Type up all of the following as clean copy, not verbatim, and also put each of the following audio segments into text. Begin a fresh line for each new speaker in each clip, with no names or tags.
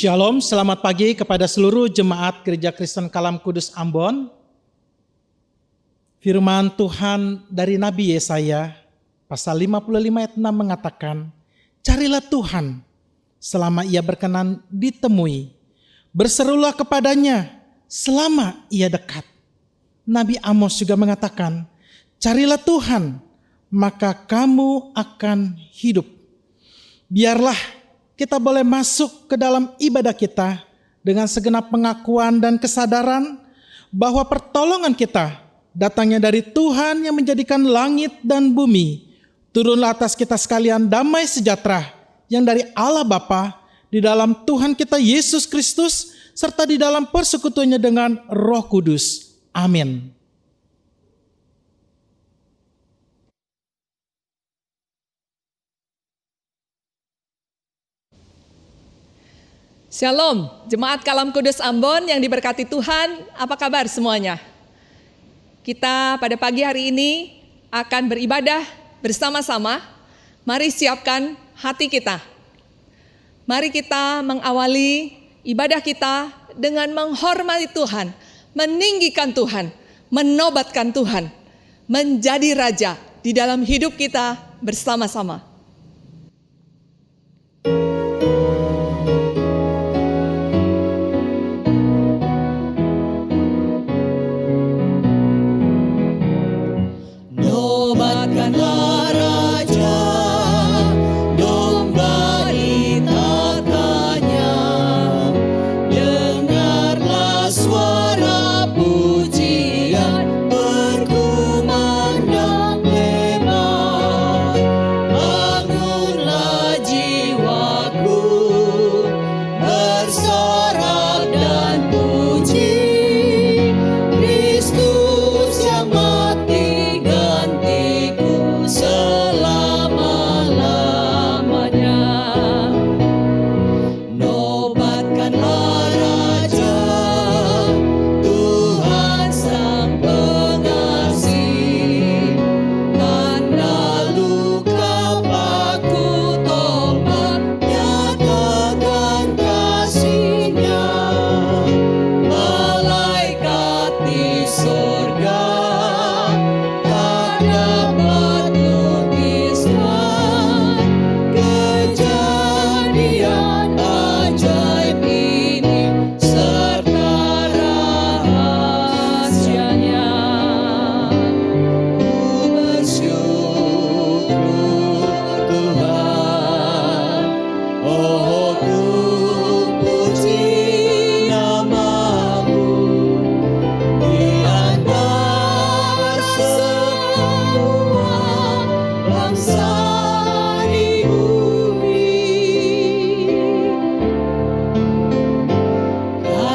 Shalom, selamat pagi kepada seluruh jemaat Gereja Kristen Kalam Kudus Ambon. Firman Tuhan dari Nabi Yesaya, pasal 55 ayat 6 mengatakan, "Carilah Tuhan selama ia berkenan ditemui, berserulah kepadanya selama ia dekat." Nabi Amos juga mengatakan, "Carilah Tuhan, maka kamu akan hidup." Biarlah kita boleh masuk ke dalam ibadah kita dengan segenap pengakuan dan kesadaran bahwa pertolongan kita datangnya dari Tuhan yang menjadikan langit dan bumi. Turunlah atas kita sekalian damai sejahtera yang dari Allah Bapa, di dalam Tuhan kita Yesus Kristus, serta di dalam persekutuannya dengan Roh Kudus. Amin.
Shalom, Jemaat Kalam Kudus Ambon yang diberkati Tuhan, apa kabar semuanya? Kita pada pagi hari ini akan beribadah bersama-sama. Mari siapkan hati kita. Mari kita mengawali ibadah kita dengan menghormati Tuhan, meninggikan Tuhan, menobatkan Tuhan, menjadi Raja di dalam hidup kita bersama-sama.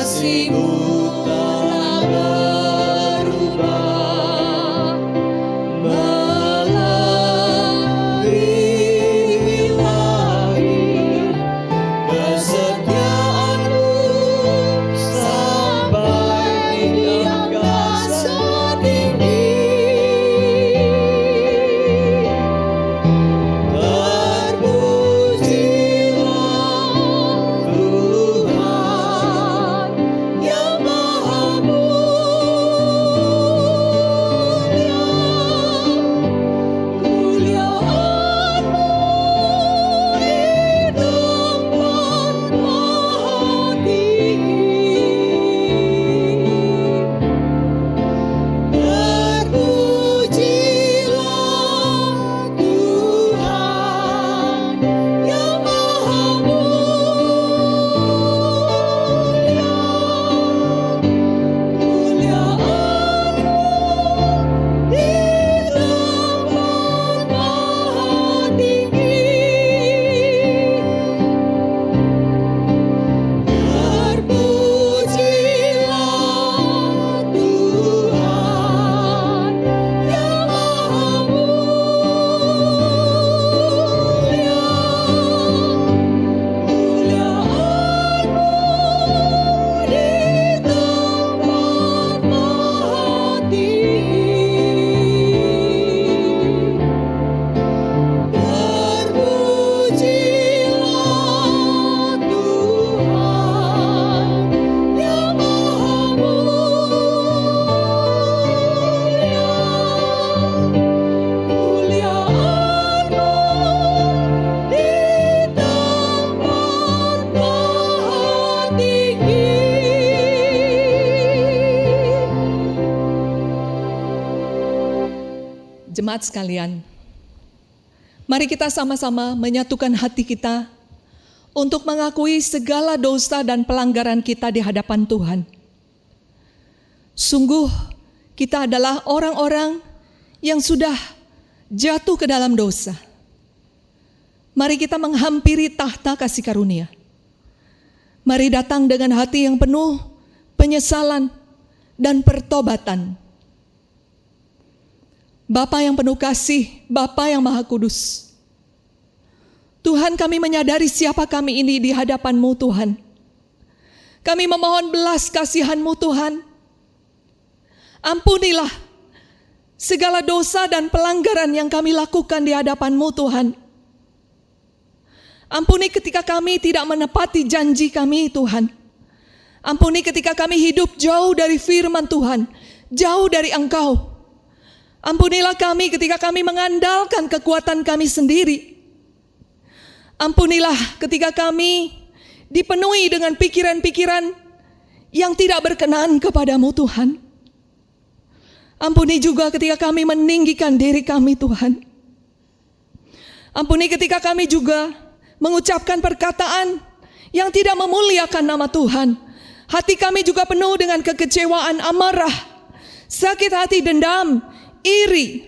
Kasih-Mu
Jemaat sekalian, mari kita sama-sama menyatukan hati kita untuk mengakui segala dosa dan pelanggaran kita di hadapan Tuhan. Sungguh kita adalah orang-orang yang sudah jatuh ke dalam dosa. Mari kita menghampiri tahta kasih karunia. Mari datang dengan hati yang penuh penyesalan dan pertobatan. Bapa yang penuh kasih, Bapa yang Maha Kudus, Tuhan, kami menyadari siapa kami ini di hadapan-Mu, Tuhan. Kami memohon belas kasihan-Mu, Tuhan. Ampunilah segala dosa dan pelanggaran yang kami lakukan di hadapan-Mu, Tuhan. Ampuni ketika kami tidak menepati janji kami, Tuhan. Ampuni ketika kami hidup jauh dari firman Tuhan, jauh dari Engkau. Ampunilah kami ketika kami mengandalkan kekuatan kami sendiri. Ampunilah ketika kami dipenuhi dengan pikiran-pikiran yang tidak berkenan kepadamu, Tuhan. Ampuni juga ketika kami meninggikan diri kami, Tuhan. Ampuni ketika kami juga mengucapkan perkataan yang tidak memuliakan nama Tuhan. Hati kami juga penuh dengan kekecewaan, amarah, sakit hati, dendam, iri,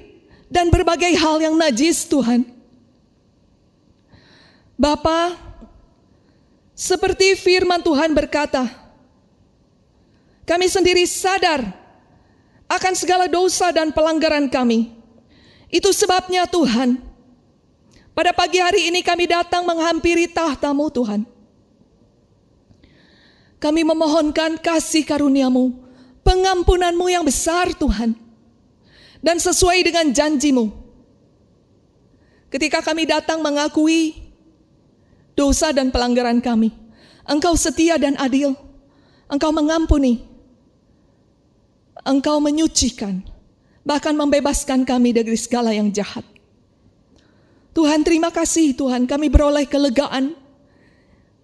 dan berbagai hal yang najis, Tuhan. Bapa, seperti firman Tuhan berkata, kami sendiri sadar akan segala dosa dan pelanggaran kami. Itu sebabnya Tuhan, pada pagi hari ini kami datang menghampiri tahta-Mu, Tuhan. Kami memohonkan kasih karunia-Mu, pengampunan-Mu yang besar, Tuhan. Dan sesuai dengan janji-Mu, ketika kami datang mengakui dosa dan pelanggaran kami, Engkau setia dan adil. Engkau mengampuni, Engkau menyucikan, bahkan membebaskan kami dari segala yang jahat. Tuhan, terima kasih Tuhan, kami beroleh kelegaan.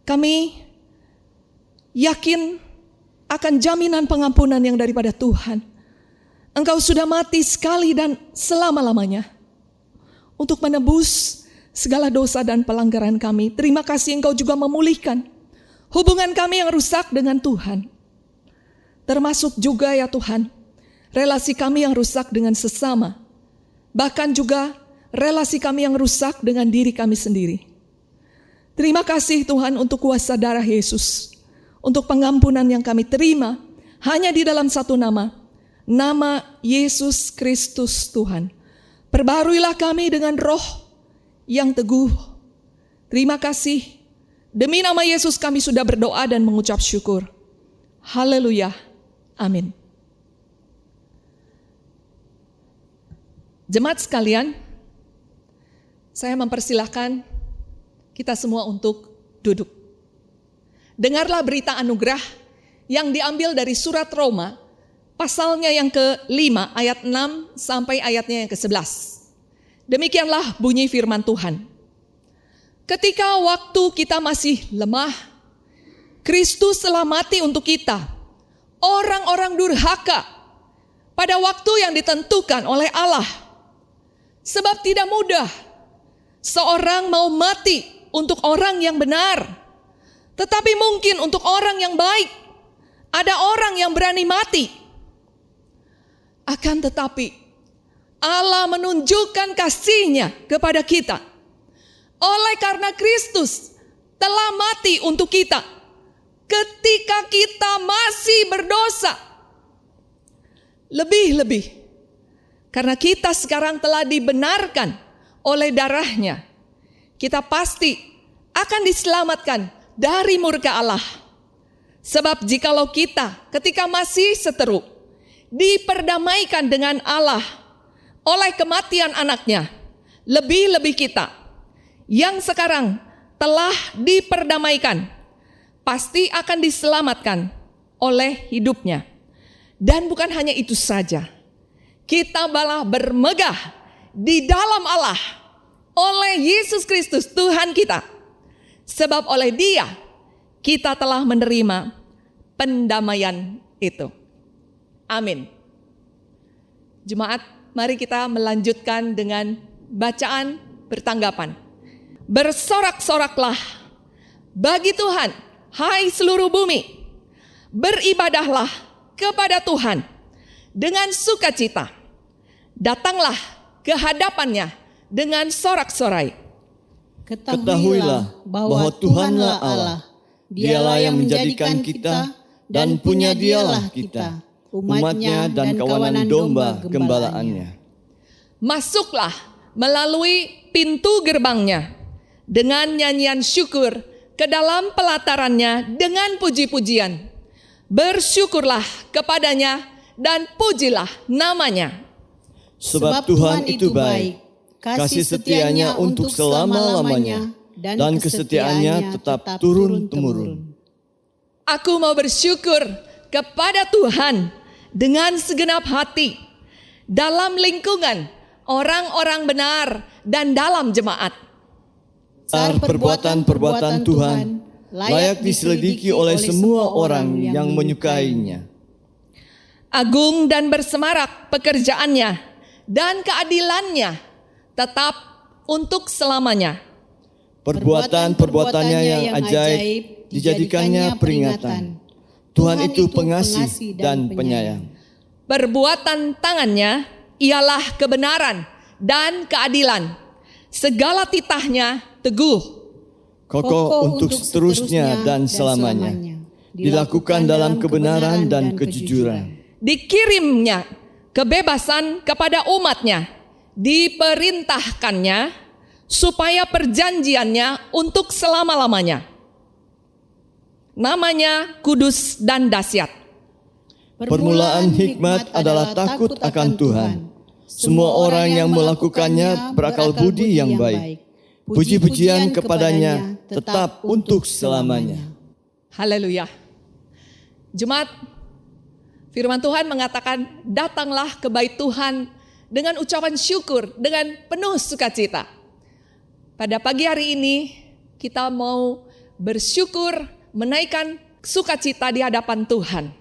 Kami yakin akan jaminan pengampunan yang daripada Tuhan. Engkau sudah mati sekali dan selama-lamanya untuk menebus segala dosa dan pelanggaran kami. Terima kasih Engkau juga memulihkan hubungan kami yang rusak dengan Tuhan. Termasuk juga ya Tuhan, relasi kami yang rusak dengan sesama. Bahkan juga relasi kami yang rusak dengan diri kami sendiri. Terima kasih Tuhan untuk kuasa darah Yesus. Untuk pengampunan yang kami terima hanya di dalam satu nama. Nama Yesus Kristus Tuhan. Perbaharuilah kami dengan roh yang teguh. Terima kasih. Demi nama Yesus kami sudah berdoa dan mengucap syukur. Haleluya. Amin. Jemaat sekalian, saya mempersilahkan kita semua untuk duduk. Dengarlah berita anugerah yang diambil dari surat Roma, pasalnya yang ke-5 ayat 6 sampai ayatnya yang ke-11. Demikianlah bunyi firman Tuhan. Ketika waktu kita masih lemah, Kristus telah mati untuk kita, orang-orang durhaka, pada waktu yang ditentukan oleh Allah. Sebab tidak mudah seorang mau mati untuk orang yang benar, tetapi mungkin untuk orang yang baik ada orang yang berani mati. Akan tetapi Allah menunjukkan kasih-Nya kepada kita oleh karena Kristus telah mati untuk kita ketika kita masih berdosa. Lebih-lebih karena kita sekarang telah dibenarkan oleh darah-Nya, kita pasti akan diselamatkan dari murka Allah. Sebab jikalau kita ketika masih seteru diperdamaikan dengan Allah oleh kematian anaknya, lebih-lebih kita yang sekarang telah diperdamaikan pasti akan diselamatkan oleh hidupnya. Dan bukan hanya itu saja, kita malah bermegah di dalam Allah oleh Yesus Kristus Tuhan kita. Sebab oleh Dia kita telah menerima pendamaian itu. Amin. Jemaat, mari kita melanjutkan dengan bacaan bertanggapan. Bersorak-soraklah bagi Tuhan, hai seluruh bumi. Beribadahlah kepada Tuhan dengan sukacita. Datanglah ke hadapannya dengan sorak-sorai.
Ketahuilah bahwa Tuhanlah Allah. Dialah yang menjadikan kita dan punya dialah kita, umatnya dan kawanan domba gembalaannya.
Masuklah melalui pintu gerbangnya dengan nyanyian syukur, ke dalam pelatarannya dengan puji-pujian. Bersyukurlah kepadanya dan pujilah namanya.
Sebab Tuhan itu baik, kasih setianya untuk selama-lamanya, dan kesetiaannya tetap turun-temurun.
Aku mau bersyukur kepada Tuhan dengan segenap hati, dalam lingkungan orang-orang benar dan dalam jemaat.
Perbuatan-perbuatan Tuhan layak diselidiki oleh semua orang yang menyukainya.
Agung dan bersemarak pekerjaannya, dan keadilannya tetap untuk selamanya.
Perbuatan-perbuatannya yang ajaib dijadikannya peringatan. Tuhan itu pengasih dan penyayang.
Perbuatan tangannya ialah kebenaran dan keadilan. Segala titahnya teguh,
Kokoh untuk seterusnya dan selamanya. Dilakukan dalam kebenaran dan kejujuran.
dikirimnya kebebasan kepada umatnya, diperintahkannya supaya perjanjiannya untuk selama-lamanya. Namanya kudus dan dahsyat.
Permulaan hikmat adalah takut akan Tuhan. Semua orang yang melakukannya berakal budi yang baik. Puji-pujian kepadanya tetap untuk selamanya.
Haleluya. Jemaat, firman Tuhan mengatakan, datanglah ke bait Tuhan dengan ucapan syukur, dengan penuh sukacita. Pada pagi hari ini kita mau bersyukur, menaikkan sukacita di hadapan Tuhan.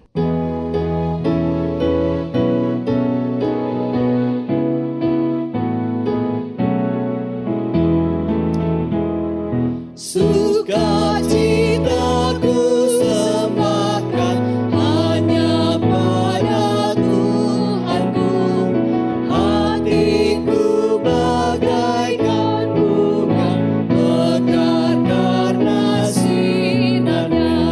Sukacitaku semakan hanya pada Tuhanku. Hatiku bagaikan bunga mekar karena sinarnya.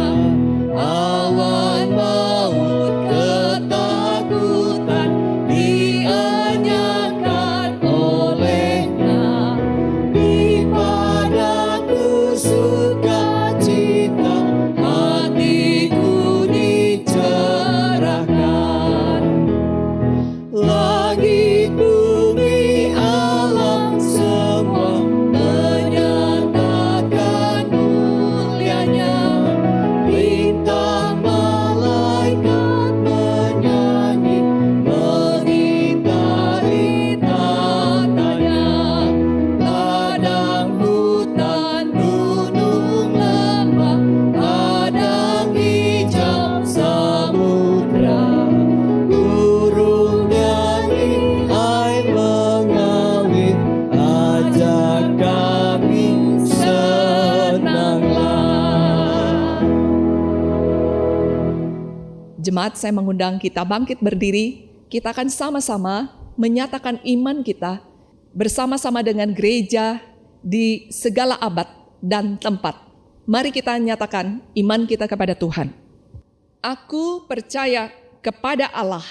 Awan maut ketakutan dianyahkan olehnya. Di padaku sukacita, hatiku dicerahkan. Langit bumi alam semua menyatakan mulianya. Bintang malaikat menyanyi mengitari tatanya. Ladang hutan, gunung lembah, padang hijau samudra. Burung nyanyi, air mengalir, ajak kami senanglah.
Jemaat, saya mengundang kita bangkit berdiri. Kita akan sama-sama menyatakan iman kita bersama-sama dengan gereja di segala abad dan tempat. Mari kita nyatakan iman kita kepada Tuhan. Aku percaya kepada Allah,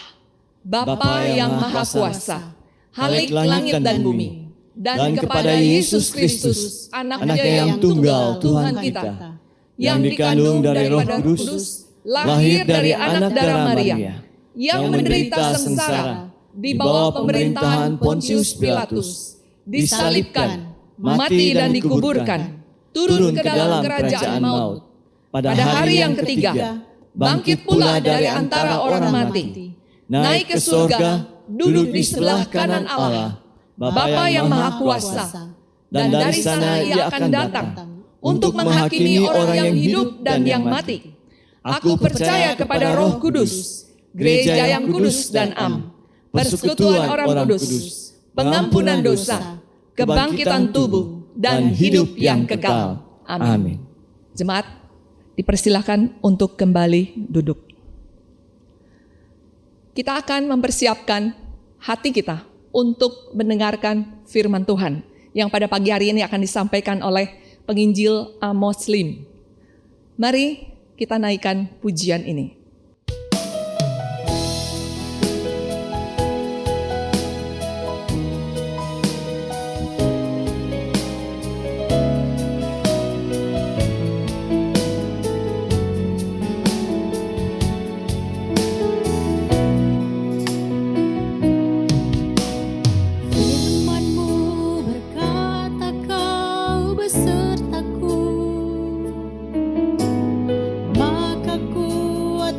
Bapa yang Maha Kuasa, Halik langit dan bumi, dan kepada Yesus Kristus, anaknya yang tunggal, Tuhan kita, yang dikandung dari Roh Kudus, lahir dari anak darah Maria, yang menderita sengsara di bawah pemerintahan Pontius Pilatus, disalibkan, mati dan dikuburkan, turun ke dalam kerajaan maut. Pada hari yang ketiga, bangkit pula dari antara orang mati, naik ke surga, duduk di sebelah kanan Allah, Bapa yang Maha Kuasa, dan dari sana Ia akan datang untuk menghakimi orang yang hidup dan yang mati. Aku percaya kepada Roh Kudus, gereja yang kudus dan am, persekutuan orang kudus, pengampunan dosa, kebangkitan tubuh, dan hidup yang kekal. Amin. Jemaat, dipersilakan untuk kembali duduk. Kita akan mempersiapkan hati kita untuk mendengarkan firman Tuhan yang pada pagi hari ini akan disampaikan oleh penginjil Amos Lim. Mari kita naikkan pujian ini.
Maka kuat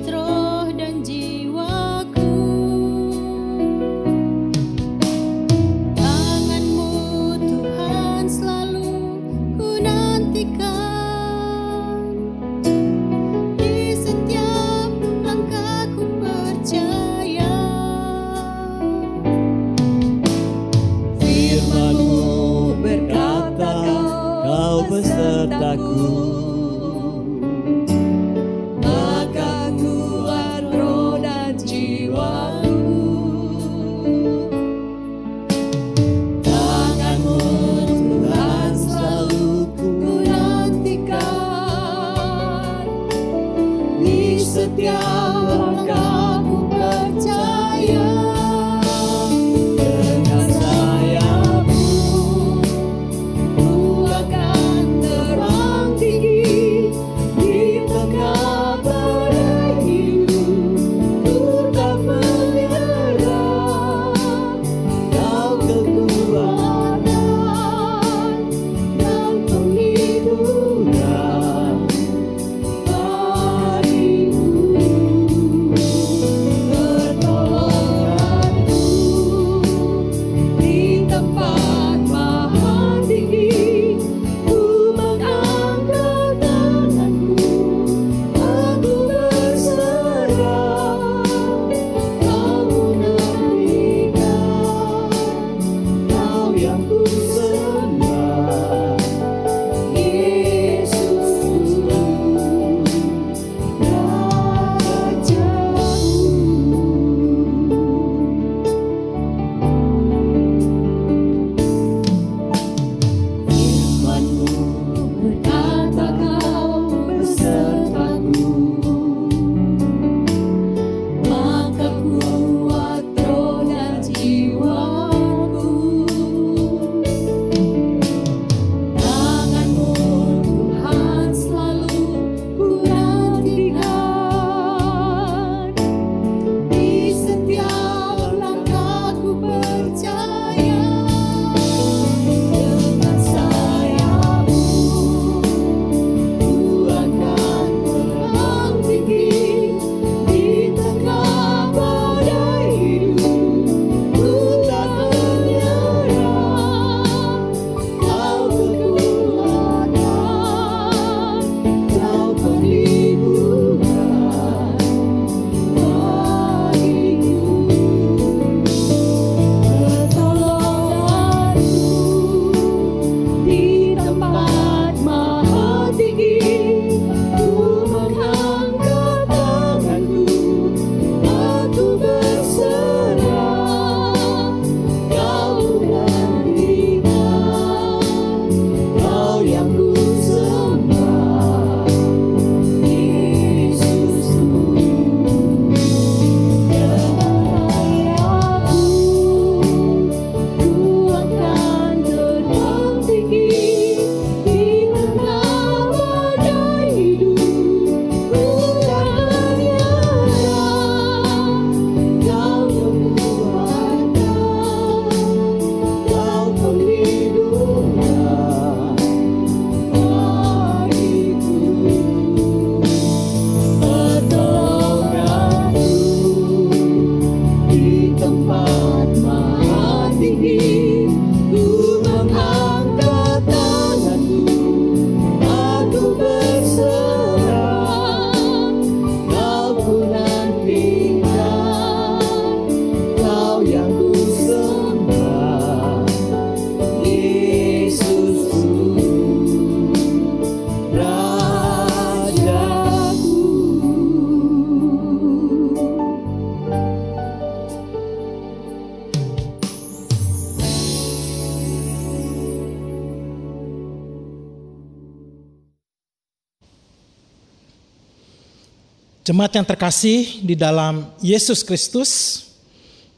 Jemaat yang terkasih di dalam Yesus Kristus,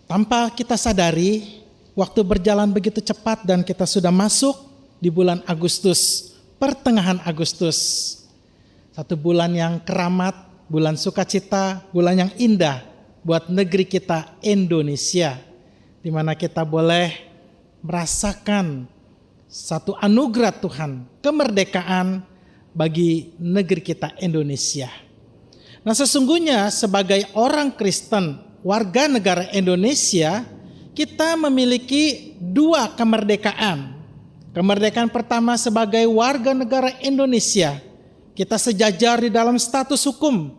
tanpa kita sadari, waktu berjalan begitu cepat dan kita sudah masuk di bulan Agustus, pertengahan Agustus. Satu bulan yang keramat, bulan sukacita, bulan yang indah buat negeri kita Indonesia, di mana kita boleh merasakan satu anugerah Tuhan, kemerdekaan bagi negeri kita Indonesia. Nah, sesungguhnya sebagai orang Kristen, warga negara Indonesia, kita memiliki dua kemerdekaan. Kemerdekaan pertama sebagai warga negara Indonesia, kita sejajar di dalam status hukum,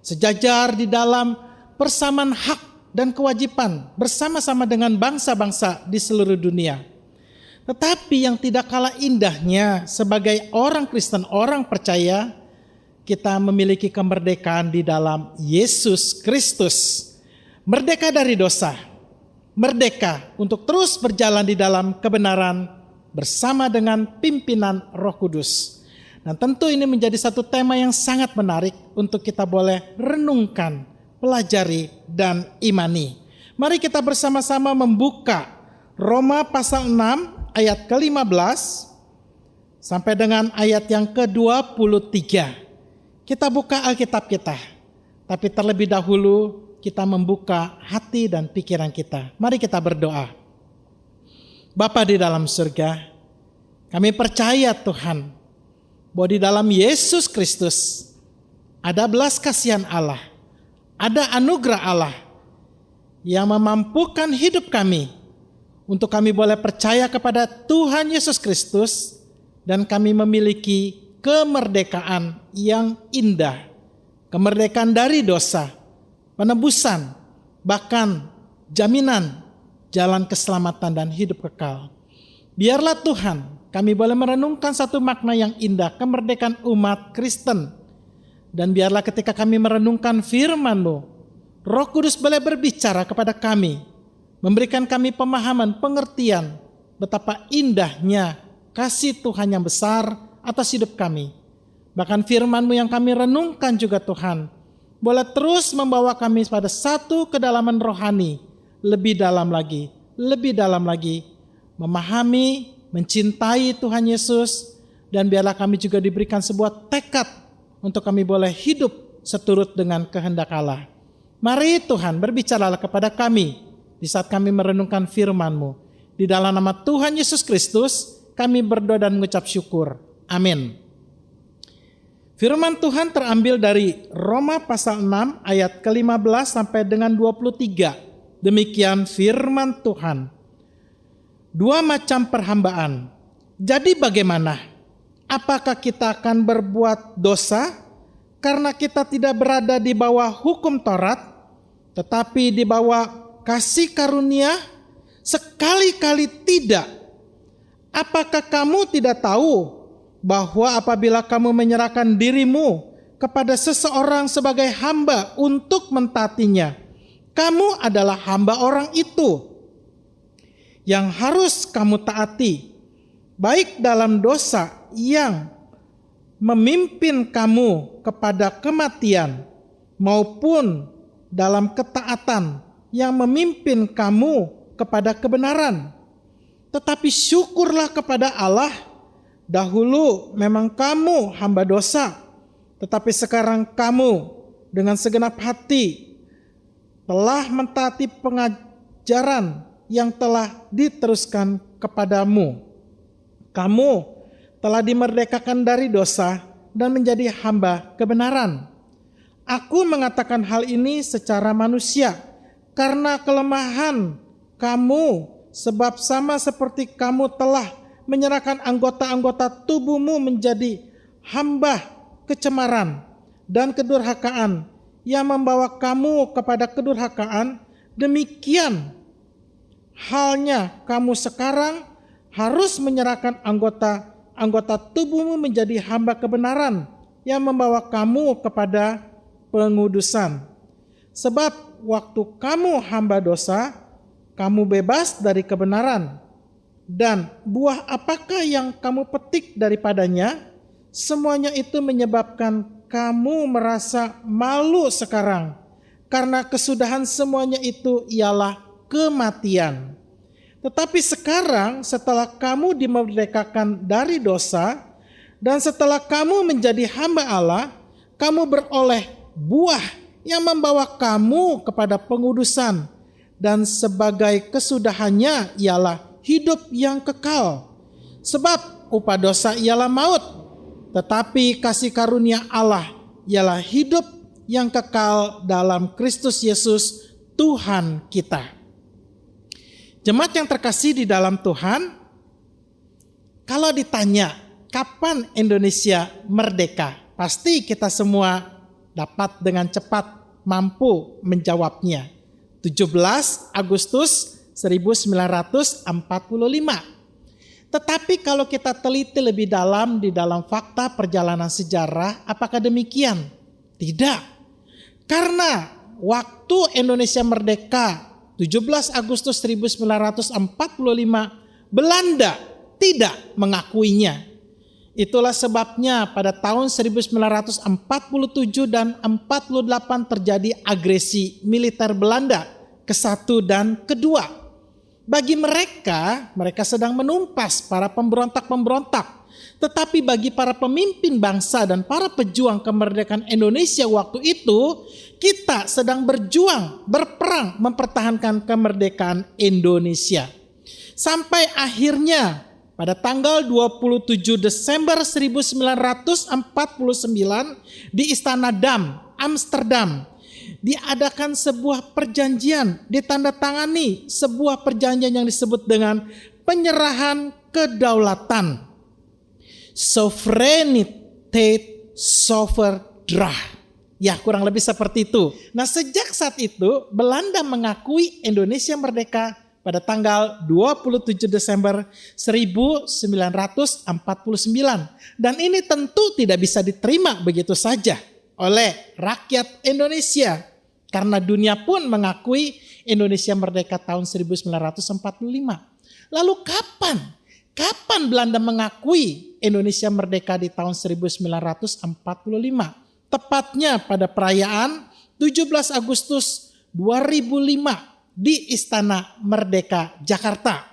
sejajar di dalam persamaan hak dan kewajiban bersama-sama dengan bangsa-bangsa di seluruh dunia. Tetapi yang tidak kalah indahnya sebagai orang Kristen, orang percaya, kita memiliki kemerdekaan di dalam Yesus Kristus. Merdeka dari dosa, merdeka untuk terus berjalan di dalam kebenaran bersama dengan pimpinan Roh Kudus. Nah, tentu ini menjadi satu tema yang sangat menarik untuk kita boleh renungkan, pelajari, dan imani. Mari kita bersama-sama membuka Roma pasal 6 ayat ke-15 sampai dengan ayat yang ke-23. Kita buka Alkitab kita, tapi terlebih dahulu kita membuka hati dan pikiran kita. Mari kita berdoa. Bapa di dalam surga, kami percaya Tuhan, bahwa di dalam Yesus Kristus ada belas kasihan Allah, ada anugerah Allah yang memampukan hidup kami untuk kami boleh percaya kepada Tuhan Yesus Kristus dan kami memiliki kemerdekaan yang indah, kemerdekaan dari dosa, penebusan, bahkan jaminan jalan keselamatan dan hidup kekal. Biarlah Tuhan kami boleh merenungkan satu makna yang indah, kemerdekaan umat Kristen. Dan biarlah ketika kami merenungkan firman-Mu, Roh Kudus boleh berbicara kepada kami, memberikan kami pemahaman, pengertian betapa indahnya kasih Tuhan yang besar atas hidup kami. Bahkan firman-Mu yang kami renungkan juga Tuhan, boleh terus membawa kami pada satu kedalaman rohani, lebih dalam lagi, memahami, mencintai Tuhan Yesus, dan biarlah kami juga diberikan sebuah tekad untuk kami boleh hidup seturut dengan kehendak Allah. Mari Tuhan berbicaralah kepada kami di saat kami merenungkan firman-Mu. Di dalam nama Tuhan Yesus Kristus kami berdoa dan mengucap syukur. Amin. Firman Tuhan terambil dari Roma pasal 6 ayat ke-15 sampai dengan 23. Demikian firman Tuhan. Dua macam perhambaan. Jadi bagaimana? Apakah kita akan berbuat dosa karena kita tidak berada di bawah hukum Taurat, tetapi di bawah kasih karunia? Sekali-kali tidak. Apakah kamu tidak tahu bahwa apabila kamu menyerahkan dirimu kepada seseorang sebagai hamba untuk mentaatinya, kamu adalah hamba orang itu yang harus kamu taati, baik dalam dosa yang memimpin kamu kepada kematian, maupun dalam ketaatan yang memimpin kamu kepada kebenaran. Tetapi syukurlah kepada Allah, dahulu memang kamu hamba dosa, tetapi sekarang kamu dengan segenap hati telah mentaati pengajaran yang telah diteruskan kepadamu. Kamu telah dimerdekakan dari dosa dan menjadi hamba kebenaran. Aku mengatakan hal ini secara manusia karena kelemahan kamu, sebab sama seperti kamu telah menyerahkan anggota-anggota tubuhmu menjadi hamba kecemaran dan kedurhakaan yang membawa kamu kepada kedurhakaan, demikian halnya kamu sekarang harus menyerahkan anggota tubuhmu menjadi hamba kebenaran yang membawa kamu kepada pengudusan. Sebab waktu kamu hamba dosa, kamu bebas dari kebenaran. Dan buah apakah yang kamu petik daripadanya? Semuanya itu menyebabkan kamu merasa malu sekarang, karena kesudahan semuanya itu ialah kematian. Tetapi sekarang setelah kamu dimerdekakan dari dosa, dan setelah kamu menjadi hamba Allah, kamu beroleh buah yang membawa kamu kepada pengudusan, dan sebagai kesudahannya ialah hidup yang kekal. Sebab upah dosa ialah maut, tetapi kasih karunia Allah ialah hidup yang kekal dalam Kristus Yesus Tuhan kita. Jemaat yang terkasih di dalam Tuhan, kalau ditanya kapan Indonesia merdeka, pasti kita semua dapat dengan cepat mampu menjawabnya. 17 Agustus 1945. Tetapi kalau kita teliti lebih dalam di dalam fakta perjalanan sejarah, apakah demikian? Tidak. Karena waktu Indonesia merdeka 17 Agustus 1945, Belanda tidak mengakuinya. Itulah sebabnya pada tahun 1947 dan 48 terjadi agresi militer Belanda ke-1 dan ke-2. Bagi mereka sedang menumpas para pemberontak-pemberontak. Tetapi bagi para pemimpin bangsa dan para pejuang kemerdekaan Indonesia waktu itu, kita sedang berjuang, berperang mempertahankan kemerdekaan Indonesia. Sampai akhirnya pada tanggal 27 Desember 1949 di Istana Dam, Amsterdam, diadakan sebuah perjanjian, ditandatangani sebuah perjanjian yang disebut dengan penyerahan kedaulatan. Sovereignty Sovereign. Ya, kurang lebih seperti itu. Nah, sejak saat itu Belanda mengakui Indonesia merdeka pada tanggal 27 Desember 1949. Dan ini tentu tidak bisa diterima begitu saja oleh rakyat Indonesia. Karena dunia pun mengakui Indonesia merdeka tahun 1945. Lalu kapan Belanda mengakui Indonesia merdeka di tahun 1945? Tepatnya pada perayaan 17 Agustus 2005. Di Istana Merdeka, Jakarta.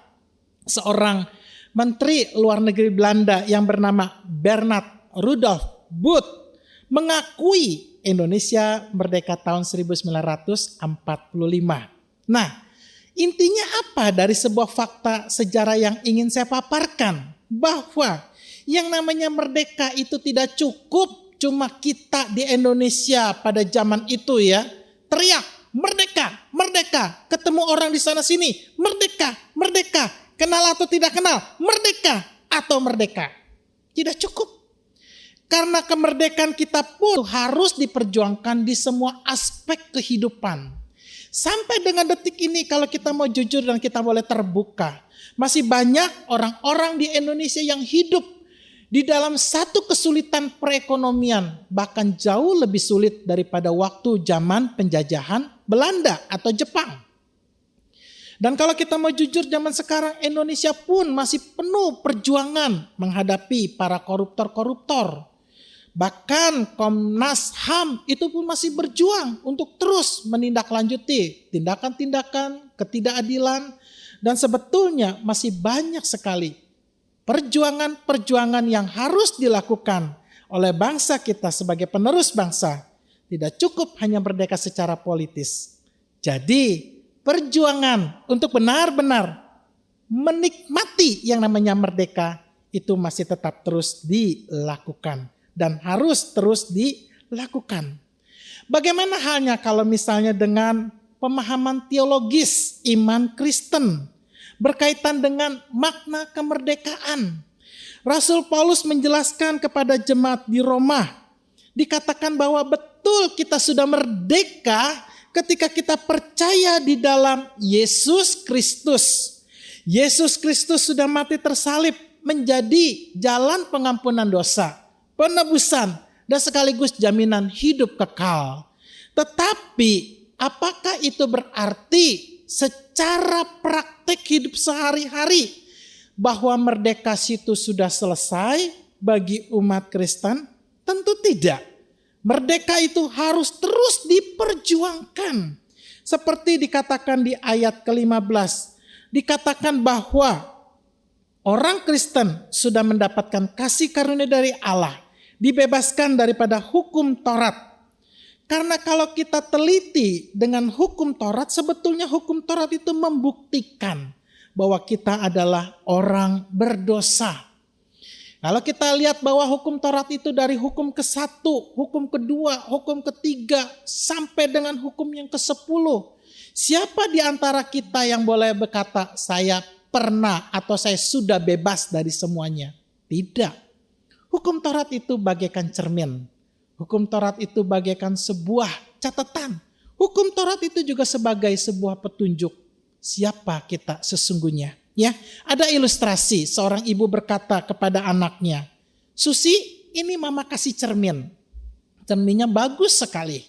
Seorang menteri luar negeri Belanda yang bernama Bernard Rudolf Boot mengakui Indonesia merdeka tahun 1945. Nah, intinya apa dari sebuah fakta sejarah yang ingin saya paparkan? Bahwa yang namanya merdeka itu tidak cukup cuma kita di Indonesia pada zaman itu ya, teriak merdeka, merdeka, ketemu orang di sana sini, merdeka, merdeka, kenal atau tidak kenal, merdeka atau merdeka. Tidak cukup. Karena kemerdekaan kita pun harus diperjuangkan di semua aspek kehidupan. Sampai dengan detik ini kalau kita mau jujur dan kita boleh terbuka, masih banyak orang-orang di Indonesia yang hidup di dalam satu kesulitan perekonomian, bahkan jauh lebih sulit daripada waktu zaman penjajahan Belanda atau Jepang. Dan kalau kita mau jujur, zaman sekarang Indonesia pun masih penuh perjuangan menghadapi para koruptor-koruptor. Bahkan Komnas HAM itu pun masih berjuang untuk terus menindaklanjuti tindakan-tindakan ketidakadilan. Dan sebetulnya masih banyak sekali perjuangan-perjuangan yang harus dilakukan oleh bangsa kita sebagai penerus bangsa. Tidak cukup hanya merdeka secara politis. Jadi perjuangan untuk benar-benar menikmati yang namanya merdeka itu masih tetap terus dilakukan. Dan harus terus dilakukan. Bagaimana halnya kalau misalnya dengan pemahaman teologis iman Kristen berkaitan dengan makna kemerdekaan. Rasul Paulus menjelaskan kepada jemaat di Roma, dikatakan bahwa betul kita sudah merdeka ketika kita percaya di dalam Yesus Kristus. Yesus Kristus sudah mati tersalib menjadi jalan pengampunan dosa, penebusan, dan sekaligus jaminan hidup kekal. Tetapi apakah itu berarti secara praktek hidup sehari-hari bahwa merdeka itu sudah selesai bagi umat Kristen? Tentu tidak. Merdeka itu harus terus diperjuangkan. Seperti dikatakan di ayat ke-15. Dikatakan bahwa orang Kristen sudah mendapatkan kasih karunia dari Allah. Dibebaskan daripada hukum Taurat. Karena kalau kita teliti dengan hukum Taurat, sebetulnya hukum Taurat itu membuktikan bahwa kita adalah orang berdosa. Kalau kita lihat bahwa hukum Taurat itu dari hukum ke-1, hukum ke-2, hukum ke-3, sampai dengan hukum yang ke-10. Siapa di antara kita yang boleh berkata, saya pernah atau saya sudah bebas dari semuanya? Tidak. Hukum Taurat itu bagaikan cermin. Hukum Taurat itu bagaikan sebuah catatan. Hukum Taurat itu juga sebagai sebuah petunjuk siapa kita sesungguhnya. Ya, ada ilustrasi seorang ibu berkata kepada anaknya, Susi, ini mama kasih cermin. Cerminnya bagus sekali.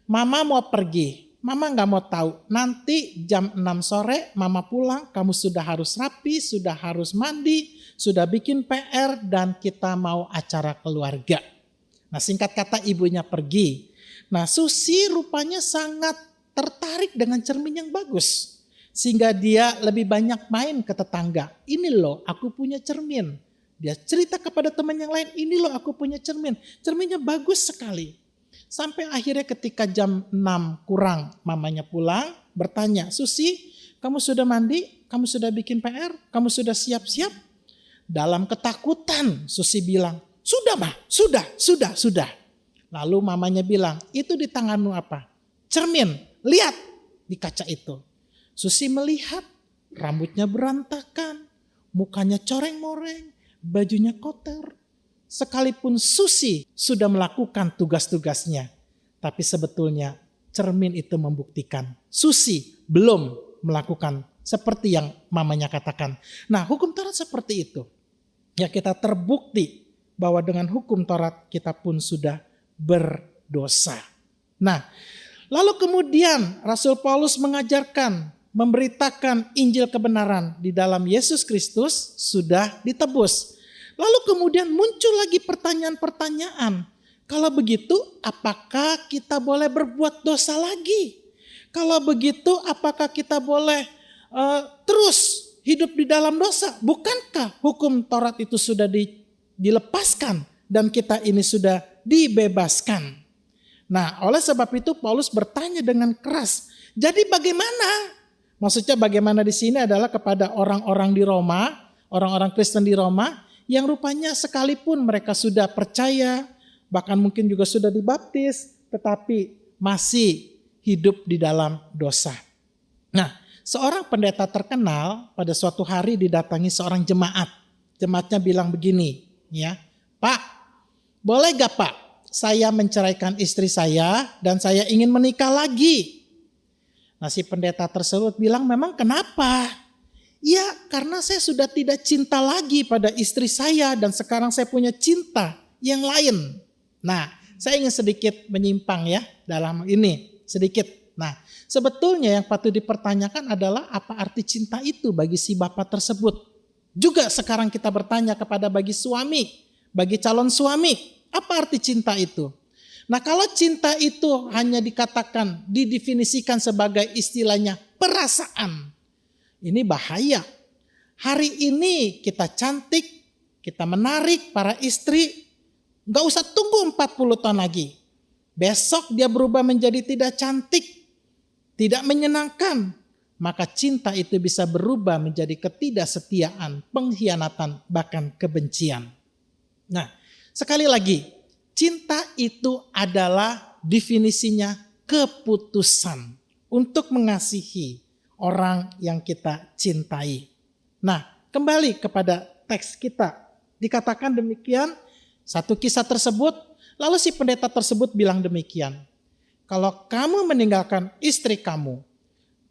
Mama mau pergi, mama gak mau tahu. Nanti jam 6 sore mama pulang, kamu sudah harus rapi, sudah harus mandi, sudah bikin PR dan kita mau acara keluarga. Nah, singkat kata ibunya pergi. Nah, Susi rupanya sangat tertarik dengan cermin yang bagus. Sehingga dia lebih banyak main ke tetangga. Ini loh aku punya cermin. Dia cerita kepada teman yang lain, ini loh aku punya cermin. Cerminnya bagus sekali. Sampai akhirnya ketika jam 6 kurang mamanya pulang bertanya, Susi kamu sudah mandi? Kamu sudah bikin PR? Kamu sudah siap-siap? Dalam ketakutan Susi bilang, sudah mah, sudah. Lalu mamanya bilang, itu di tanganmu apa? Cermin, lihat di kaca itu. Susi melihat rambutnya berantakan, mukanya coreng-moreng, bajunya kotor. Sekalipun Susi sudah melakukan tugas-tugasnya, tapi sebetulnya cermin itu membuktikan Susi belum melakukan seperti yang mamanya katakan. Nah, hukum Taurat seperti itu. Ya, kita terbukti bahwa dengan hukum Taurat kita pun sudah berdosa. Nah, lalu kemudian Rasul Paulus mengajarkan, memberitakan Injil kebenaran di dalam Yesus Kristus sudah ditebus. Lalu kemudian muncul lagi pertanyaan-pertanyaan. Kalau begitu apakah kita boleh berbuat dosa lagi? Kalau begitu apakah kita boleh terus hidup di dalam dosa? Bukankah hukum Taurat itu sudah dilepaskan dan kita ini sudah dibebaskan? Nah, oleh sebab itu Paulus bertanya dengan keras. Jadi bagaimana? Maksudnya bagaimana di sini adalah kepada orang-orang di Roma, orang-orang Kristen di Roma yang rupanya sekalipun mereka sudah percaya, bahkan mungkin juga sudah dibaptis, tetapi masih hidup di dalam dosa. Nah, seorang pendeta terkenal pada suatu hari didatangi seorang jemaat. Jemaatnya bilang begini, ya, Pak, boleh gak Pak saya menceraikan istri saya dan saya ingin menikah lagi? Nah, si pendeta tersebut bilang, memang kenapa? Ya, karena saya sudah tidak cinta lagi pada istri saya dan sekarang saya punya cinta yang lain. Nah, saya ingin sedikit menyimpang ya dalam ini, sedikit. Nah, sebetulnya yang patut dipertanyakan adalah apa arti cinta itu bagi si bapak tersebut. Juga sekarang kita bertanya kepada bagi suami, bagi calon suami, apa arti cinta itu? Nah, kalau cinta itu hanya dikatakan, didefinisikan sebagai istilahnya perasaan, ini bahaya. Hari ini kita cantik, kita menarik para istri, gak usah tunggu 40 tahun lagi. Besok dia berubah menjadi tidak cantik, tidak menyenangkan. Maka cinta itu bisa berubah menjadi ketidaksetiaan, pengkhianatan, bahkan kebencian. Nah, sekali lagi, cinta itu adalah definisinya keputusan untuk mengasihi orang yang kita cintai. Nah, kembali kepada teks kita. Dikatakan demikian, satu kisah tersebut, lalu si pendeta tersebut bilang demikian. Kalau kamu meninggalkan istri kamu,